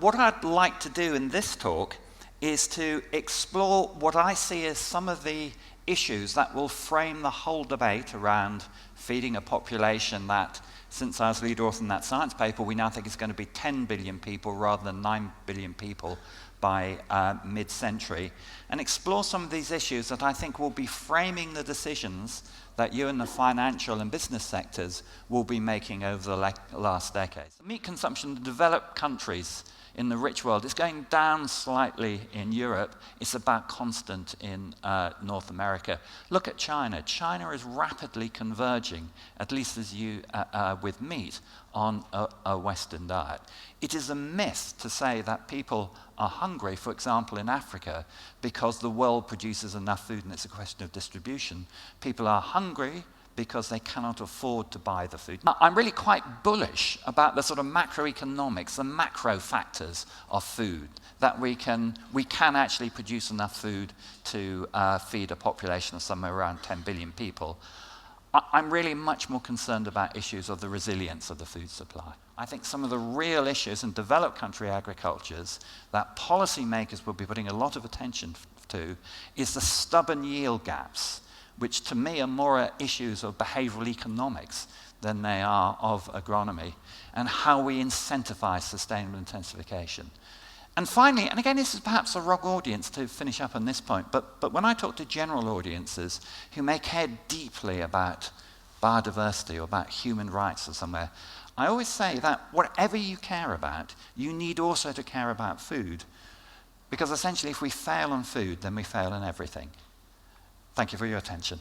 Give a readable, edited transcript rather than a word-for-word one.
what I'd like to do in this talk is to explore what I see as some of the issues that will frame the whole debate around feeding a population that, since I was lead author in that science paper, we now think is going to be 10 billion people rather than 9 billion people by mid-century, and explore some of these issues that I think will be framing the decisions that you in the financial and business sectors will be making over the last decades. Meat consumption in developed countries in the rich world is going down slightly in Europe. It's about constant in North America. Look at China. China is rapidly converging, at least as you with meat, on a Western diet. It is a myth to say that people are hungry, for example, in Africa, because the world produces enough food and it's a question of distribution. People are hungry because they cannot afford to buy the food. I'm really quite bullish about the sort of macroeconomics, the macro factors of food, that we can actually produce enough food to feed a population of somewhere around 10 billion people. I'm really much more concerned about issues of the resilience of the food supply. I think some of the real issues in developed country agricultures that policymakers will be putting a lot of attention to is the stubborn yield gaps, which to me are more issues of behavioral economics than they are of agronomy, and how we incentivize sustainable intensification. And finally, and again, this is perhaps a wrong audience to finish up on this point, but when I talk to general audiences who may care deeply about biodiversity or about human rights or somewhere, I always say that whatever you care about, you need also to care about food. Because essentially, if we fail on food, then we fail in everything. Thank you for your attention.